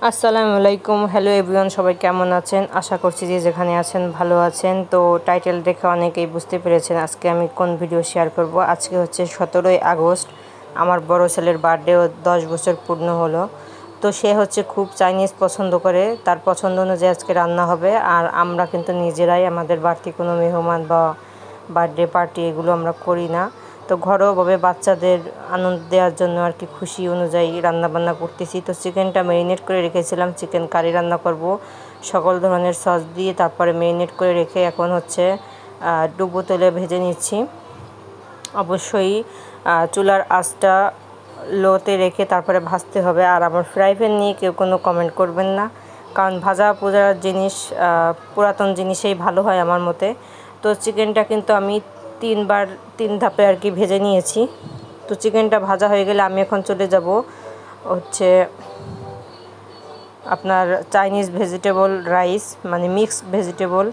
আসসালামু আলাইকুম। Hello everyone, সবাই কেমন আছেন? আশা করছি যে যেখানে আছেন ভালো আছেন। তো টাইটেল দেখে অনেকেই বুঝতে পেরেছেন আজকে আমি কোন ভিডিও শেয়ার করব। আজকে হচ্ছে 17ই আগস্ট, আমার বড় ছেলের বার্থডে, 10 বছর পূর্ণ হলো। তো সে হচ্ছে খুব চাইনিজ পছন্দ করে, তার পছন্দ অনুযায়ী আজকে রান্না হবে। আর আমরা কিন্তু নিজেরাই আমাদের বাড়তি কোনো মেহমান বা বার্থডে পার্টি এগুলো আমরা করি না। তো ঘরোয়াভাবে বাচ্চাদের আনন্দ দেওয়ার জন্য আর কি খুশি অনুযায়ী রান্নাবান্না করতেছি। তো চিকেনটা ম্যারিনেট করে রেখেছিলাম, চিকেন কারি রান্না করব সকল ধরনের সস দিয়ে। তারপরে ম্যারিনেট করে রেখে এখন হচ্ছে ডুবো তেলে ভেজে নিচ্ছি। অবশ্যই চুলার আঁচটা লোতে রেখে তারপরে ভাজতে হবে। আর আমার ফ্রাই প্যান নিয়ে কেউ কোনো কমেন্ট করবেন না, কারণ ভাজা পোজার জিনিস পুরাতন জিনিসেই ভালো হয় আমার মতে। তো চিকেনটা কিন্তু আমি 3 ধাপে আর কি ভেজে নিয়েছি। তো চিকেনটা ভাজা হয়ে গেলে আমি এখন চলে যাব হচ্ছে আপনার চাইনিজ ভেজিটেবল রাইস, মানে মিক্সড ভেজিটেবল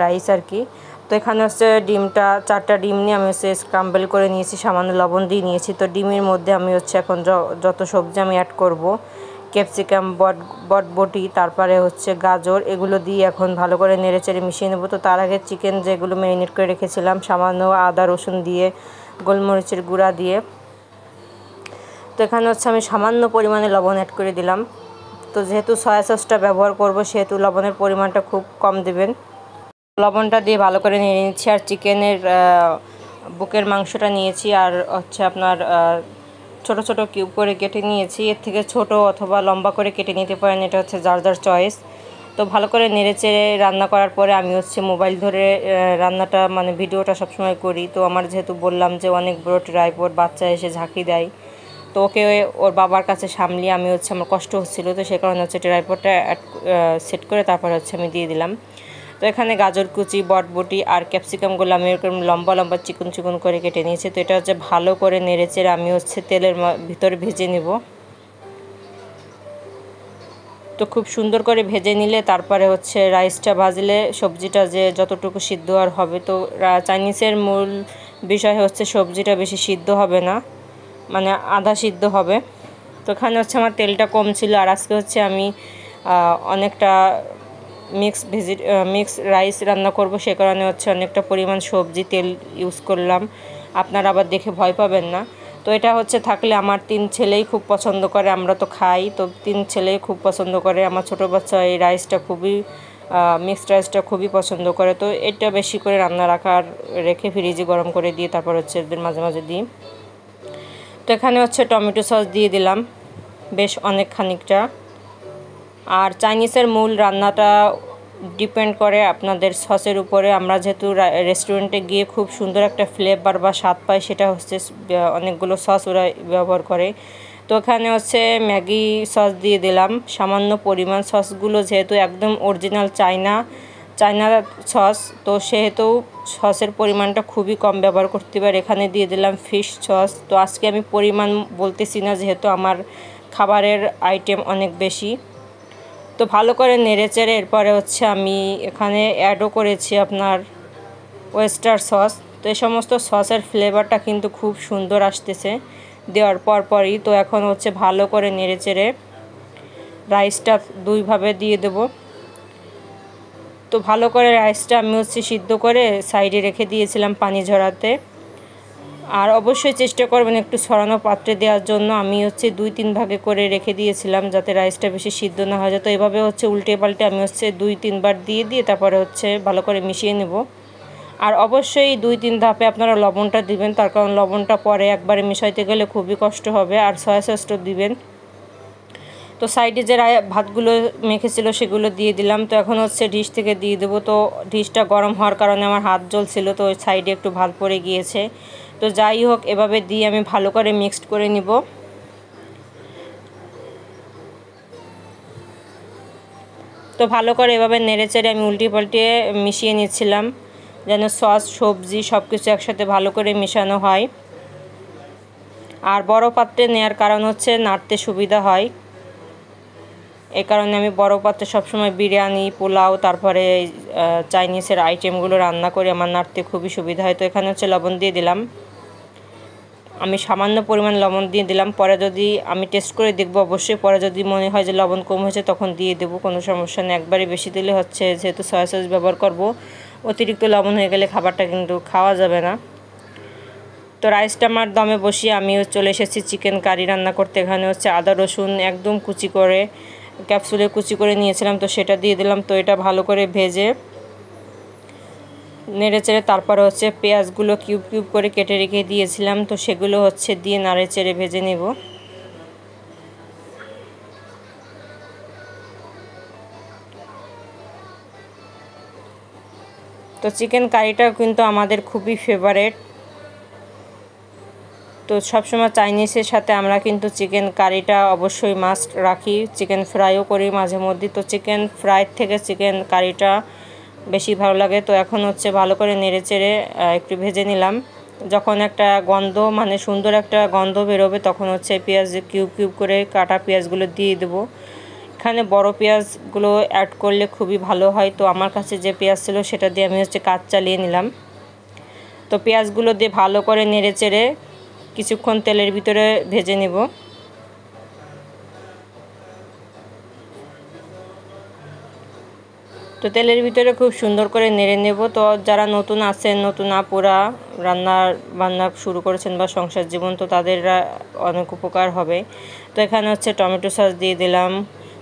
রাইস আর কি। তো এখানে হচ্ছে ডিমটা 4টা ডিম নিয়ে আমি হচ্ছে স্ক্রাম্বল করে নিয়েছি, সামান্য লবণ দিয়ে নিয়েছি। তো ডিমের মধ্যে আমি হচ্ছে এখন যত সবজি আমি অ্যাড করব, ক্যাপসিকাম, বটবটি, তারপরে হচ্ছে গাজর, এগুলো দিয়ে এখন ভালো করে নেড়েচেড়ে মিশিয়ে নেব। তো তার আগে চিকেন যেগুলো ম্যারিনেট করে রেখেছিলাম, সামান্য আদা রসুন দিয়ে, গোলমরিচের গুঁড়া দিয়ে, তো এখানে হচ্ছে আমি সামান্য পরিমাণে লবণ অ্যাড করে দিলাম। তো যেহেতু সয়া সসটা ব্যবহার করব সেহেতু লবণের পরিমাণটা খুব কম দেবেন। লবণটা দিয়ে ভালো করে নিয়ে নিচ্ছি। আর চিকেনের বুকের মাংসটা নিয়েছি, আর হচ্ছে আপনার ছোট ছোট কিউব করে কেটে নিয়েছি। এর থেকে ছোট অথবা লম্বা করে কেটে নিতে পারেন, এটা হচ্ছে যার যার চয়েস। তো ভালো করে নেড়েচেড়ে রান্না করার পরে আমি হচ্ছে মোবাইল ধরে রান্নাটা মানে ভিডিওটা সবসময় করি। তো আমার যেহেতু বললাম যে অনেক বড় ট্রাইপড, বাচ্চা এসে ঝাঁকি দেয়, তো ওকে ওর বাবার কাছে সামলিয়ে আমি হচ্ছে আমার কষ্ট হচ্ছিলো, তো সে কারণে হচ্ছে ট্রাইপডটা সেট করে তারপরে হচ্ছে আমি দিয়ে দিলাম। তো এখানে গাজর কুচি, বটবটি আর ক্যাপসিকামগুলো আমি এরকম লম্বা লম্বা চিকন চিকন করে কেটে নিয়েছি। তো এটা হচ্ছে ভালো করে নেড়েচেড়ে আমি হচ্ছে তেলের ভিতরে ভেজে নেব। তো খুব সুন্দর করে ভেজে নিলে তারপরে হচ্ছে রাইসটা ভাজলে সবজিটা যে যতটুকু সিদ্ধ আর হবে। তো চাইনিজের মূল বিষয় হচ্ছে সবজিটা বেশি সিদ্ধ হবে না, মানে আধা সিদ্ধ হবে। তো এখানে হচ্ছে আমার তেলটা কম ছিল, আর আজকে হচ্ছে আমি অনেকটা মিক্স রাইস রান্না করব, সে কারণে হচ্ছে অনেকটা পরিমাণ সবজি তেল ইউজ করলাম। আপনারা আবার দেখে ভয় পাবেন না। তো এটা হচ্ছে থাকলে আমার 3 ছেলেই খুব পছন্দ করে, আমরা তো খাই, তো 3 ছেলেই খুব পছন্দ করে। আমার ছোটো বাচ্চা এই রাইসটা খুবই মিক্সড রাইসটা খুবই পছন্দ করে। তো এটা বেশি করে রান্না রেখে ফ্রিজে গরম করে দিয়ে তারপর হচ্ছে এদের মাঝে মাঝে দিই। তো এখানে হচ্ছে টমেটো সস দিয়ে দিলাম বেশ অনেক খানিকটা। আর চাইনিজের মূল রান্নাটা ডিপেন্ড করে আপনাদের সসের উপরে। আমরা যেহেতু রেস্টুরেন্টে গিয়ে খুব সুন্দর একটা ফ্লেভার বা স্বাদ পাই, সেটা হচ্ছে অনেকগুলো সস ওরা ব্যবহার করে। তো এখানে হচ্ছে ম্যাগি সস দিয়ে দিলাম সামান্য পরিমাণ। সসগুলো যেহেতু একদম অরিজিনাল চায়না সস, তো সেহেতু সসের পরিমাণটা খুবই কম ব্যবহার করতে পারে। এখানে দিয়ে দিলাম ফিশ সস। তো আজকে আমি পরিমাণ বলতেছি না, যেহেতু আমার খাবারের আইটেম অনেক বেশি। তো ভালো করে নেড়েচেড়ে এরপরে হচ্ছে আমি এখানে অ্যাডও করেছি আপনার ওয়েস্টার সস। তো এই সমস্ত সসের ফ্লেভারটা কিন্তু খুব সুন্দর আসতেছে দেওয়ার পরই। তো এখন হচ্ছে ভালো করে নেড়েচেড়ে রাইসটা 2 ভাবে দিয়ে দেব। তো ভালো করে রাইসটা আমি হচ্ছে সিদ্ধ করে সাইডে রেখে দিয়েছিলাম পানি ঝরাতে। আর অবশ্যই চেষ্টা করবেন একটু ছড়ানো পাত্রে দেওয়ার জন্য। আমি হচ্ছে 2-3 ভাগে করে রেখে দিয়েছিলাম যাতে রাইসটা বেশি সিদ্ধ না হয়ে যায়। তো এভাবে হচ্ছে উল্টে পাল্টে আমি হচ্ছে 2-3 বার দিয়ে তারপরে হচ্ছে ভালো করে মিশিয়ে নেব। আর অবশ্যই 2-3 ধাপে আপনারা লবণটা দিবেন, তার কারণ লবণটা পরে একবারে মিশাইতে গেলে খুবই কষ্ট হবে। আর সয়া সসটা দিবেন। তো সাইডে যে ভাতগুলো মেখেছিল সেগুলো দিয়ে দিলাম। তো এখন হচ্ছে ডিশ থেকে দিয়ে দেবো। তো ডিশটা গরম হওয়ার কারণে আমার হাত জ্বলছিল, তো ওই সাইডে একটু ভাত পড়ে গিয়েছে। তো যাই হোক, এভাবে দিয়ে আমি ভালো করে মিক্সড করে নিব। তো ভালো করে এভাবে নেড়েচেড়ে আমি উল্টে পাল্টে মিশিয়ে নিচ্ছিলাম যেন সস সবজি সব কিছু একসাথে ভালো করে মেশানো হয়। আর বড় পাত্রে নেওয়ার কারণ হচ্ছে নাড়তে সুবিধা হয়, এই কারণে আমি বড় পাত্রে সবসময় বিরিয়ানি, পোলাও, তারপরে চাইনিজের আইটেমগুলো রান্না করি, আমার নাড়তে খুবই সুবিধা হয়। তো এখানে হচ্ছে লবণ দিয়ে দিলাম। আমি সামান্য পরিমাণ লবণ দিয়ে দিলাম। পরে যদি আমি টেস্ট করে দেখব অবশ্যই, পরে যদি মনে হয় যে লবণ কম হয়েছে তখন দিয়ে দেবো, কোনো সমস্যা নেই। একবারে বেশি দিলে হচ্ছে যেহেতু সয়া সস ব্যবহার করব, অতিরিক্ত লবণ হয়ে গেলে খাবারটা কিন্তু খাওয়া যাবে না। তো রাইসটা আমার দমে বসিয়ে আমিও চলে এসেছি চিকেন কারি রান্না করতে। এখানে হচ্ছে আদা রসুন একদম কুচি করে ক্যাপসুলে কুচি করে নিয়েছিলাম, তো সেটা দিয়ে দিলাম। তো এটা ভালো করে ভেজে নেড়ে চেড়ে তারপরে হচ্ছে পেঁয়াজগুলো কিউব কিউব করে কেটে রেখে দিয়েছিলাম, তো সেগুলো হচ্ছে দিয়ে নাড়ে চেড়ে ভেজে নেব। তো চিকেন কারিটাও কিন্তু আমাদের খুবই ফেভারেট। তো সবসময় চাইনিজের সাথে আমরা কিন্তু চিকেন কারিটা অবশ্যই মাস্ট রাখি। চিকেন ফ্রাইও করি মাঝে মধ্যে, তো চিকেন ফ্রাইর থেকে চিকেন কারিটা বেশি ভালো লাগে। তো এখন হচ্ছে ভালো করে নেড়ে চেড়ে একটু ভেজে নিলাম। যখন একটা গন্ধ মানে সুন্দর একটা গন্ধ বেরোবে তখন হচ্ছে পেঁয়াজ কিউব কিউব করে কাটা পেঁয়াজগুলো দিয়ে দেবো। এখানে বড় পেঁয়াজগুলো অ্যাড করলে খুবই ভালো হয়। তো আমার কাছে যে পেঁয়াজ ছিল সেটা দিয়ে আমি হচ্ছে কাজ চালিয়ে নিলাম। তো পেঁয়াজগুলো দিয়ে ভালো করে নেড়ে চেড়ে কিছুক্ষণ তেলের ভিতরে ভেজে নেব। তো তেলের ভিতরে খুব সুন্দর করে নেড়ে নেব। তো যারা নতুন আছেন, নতুন আপুরা বান্না শুরু করেছেন বা সংসার জীবন, তো তাদের অনেক উপকার হবে। তো এখানে হচ্ছে টমেটো সস দিয়ে দিলাম,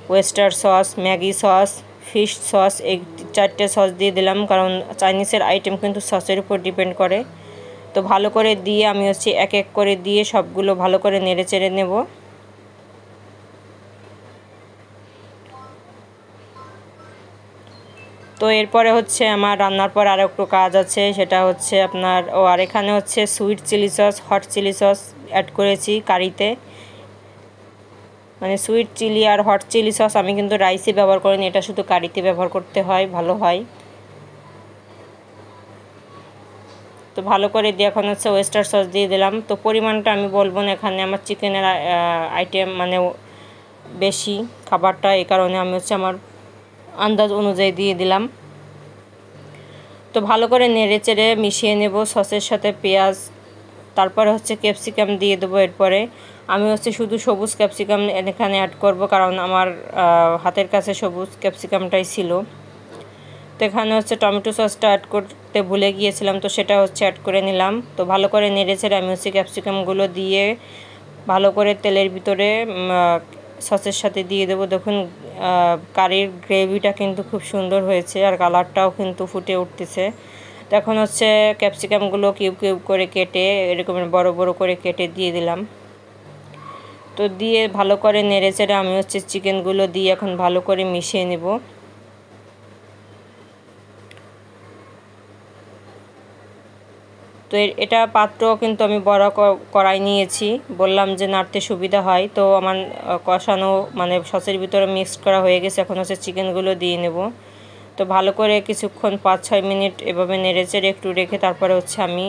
oyster sauce, Maggi sauce, fish sauce, এই 4টে সস দিয়ে দিলাম, কারণ চাইনিজের আইটেম কিন্তু সসের উপর ডিপেন্ড করে। তো ভালো করে দিয়ে আমি হচ্ছে এক এক করে দিয়ে সবগুলো ভালো করে নেড়ে চেড়ে নেব। তো এরপরে হচ্ছে আমার রান্নার পর আরও একটু কাজ আছে, সেটা হচ্ছে আপনার আর এখানে হচ্ছে sweet chilli sauce, hot chilli sauce add করেছি কারিতে। মানে সুইট চিলি আর হট চিলি সস আমি কিন্তু রাইসে ব্যবহার করিনি, এটা শুধু কারিতে ব্যবহার করতে হয়, ভালো হয়। তো ভালো করে দিয়ে এখন হচ্ছে ওয়েস্টার সস দিয়ে দিলাম। তো পরিমাণটা আমি বলবো না, এখানে আমার চিকেনের আইটেম মানে বেশি খাবারটা, এই কারণে আমি হচ্ছে আমার আন্দাজ অনুযায়ী দিয়ে দিলাম। তো ভালো করে নেড়ে চেড়ে মিশিয়ে নেব সসের সাথে পেঁয়াজ। তারপরে হচ্ছে ক্যাপসিকাম দিয়ে দেবো। এরপরে আমি হচ্ছে শুধু সবুজ ক্যাপসিকাম এখানে অ্যাড করব, কারণ আমার হাতের কাছে সবুজ ক্যাপসিকামটাই ছিল। তো এখানে হচ্ছে টমেটো সসটা অ্যাড করতে ভুলে গিয়েছিলাম, তো সেটা হচ্ছে অ্যাড করে নিলাম। তো ভালো করে নেড়ে চেড়ে আমি হচ্ছে ক্যাপসিকামগুলো দিয়ে ভালো করে তেলের ভিতরে সসের সাথে দিয়ে দেবো। দেখুন কারির গ্রেভিটা কিন্তু খুব সুন্দর হয়েছে আর কালারটাও কিন্তু ফুটে উঠতেছে। তো এখন হচ্ছে ক্যাপসিকামগুলো কিউব কিউব করে কেটে এরকম বড় বড় করে কেটে দিয়ে দিলাম। তো দিয়ে ভালো করে নেড়ে চেড়ে আমি হচ্ছে চিকেনগুলো দিয়ে এখন ভালো করে মিশিয়ে নেব। তো এটা পাত্র কিন্তু আমি বড় কড়াই নিয়েছি, বললাম যে নাড়তে সুবিধা হয়। তো আমার কষানো মানে সসের ভিতরে মিক্সড করা হয়ে গেছে, এখন হচ্ছে চিকেনগুলো দিয়ে নেব। তো ভালো করে কিছুক্ষণ 5-6 মিনিট এভাবে নেড়েচেড়ে একটু রেখে তারপরে হচ্ছে আমি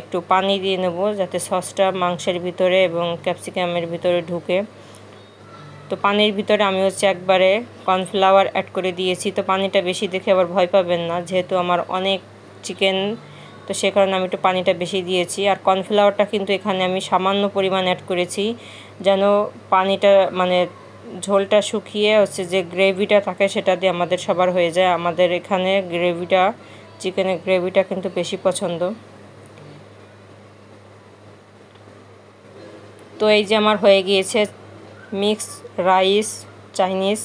একটু পানি দিয়ে নেব, যাতে সসটা মাংসের ভিতরে এবং ক্যাপসিকামের ভিতরে ঢুকে। তো পানির ভিতরে আমি হচ্ছে একবারে কর্নফ্লাওয়ার অ্যাড করে দিয়েছি। তো পানিটা বেশি দেখে আবার ভয় পাবেন না, যেহেতু আমার অনেক চিকেন, তো সে কারণে আমি একটু পানিটা বেশি দিয়েছি। আর কর্নফ্লাওয়ারটা কিন্তু এখানে আমি সামান্য পরিমাণ অ্যাড করেছি, যেন পানিটা মানে ঝোলটা শুকিয়ে হচ্ছে যে গ্রেভিটা থাকে সেটা দিয়ে আমাদের সবার হয়ে যায়। আমাদের এখানে গ্রেভিটা, চিকেনের গ্রেভিটা কিন্তু বেশি পছন্দ। তো এই যে আমার হয়ে গিয়েছে মিক্স রাইস চাইনিজ।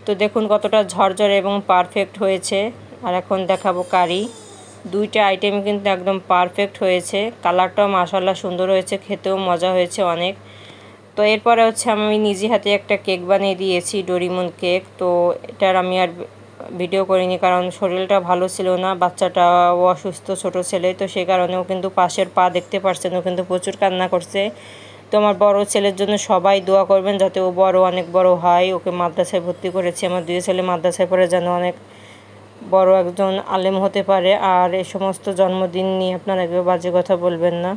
তো দেখুন কতটা ঝরঝরে এবং পারফেক্ট হয়েছে। আর এখন দেখাবো কারি। দুইটা আইটেম কিন্তু একদম পারফেক্ট হয়েছে, কালারটাও মাশাআল্লাহ সুন্দর হয়েছে, খেতেও মজা হয়েছে অনেক। তো এরপরে হচ্ছে আমি নিজে হাতে একটা কেক বানিয়ে দিয়েছি, ডোরিমন কেক। তো এটার আমি আর ভিডিও করিনি, কারণ শরীরটা ভালো ছিল না, বাচ্চাটাও অসুস্থ, ছোট ছেলে। তো সে কারণেও কিন্তু পাশের পা দেখতে পারছেন, ও কিন্তু প্রচুর কান্না করছে। তো আমার বড় ছেলের জন্য সবাই দোয়া করবেন যাতে ও অনেক বড় হয়। ওকে মাদ্রাসায় ভর্তি করেছি, আমার 2 ছেলে মাদ্রাসায় পড়ে যেন অনেক বড় একজন আলেম হতে পারে। আর এই সমস্ত জন্মদিন নিয়ে আপনারা কেউ বাজে কথা বলবেন না।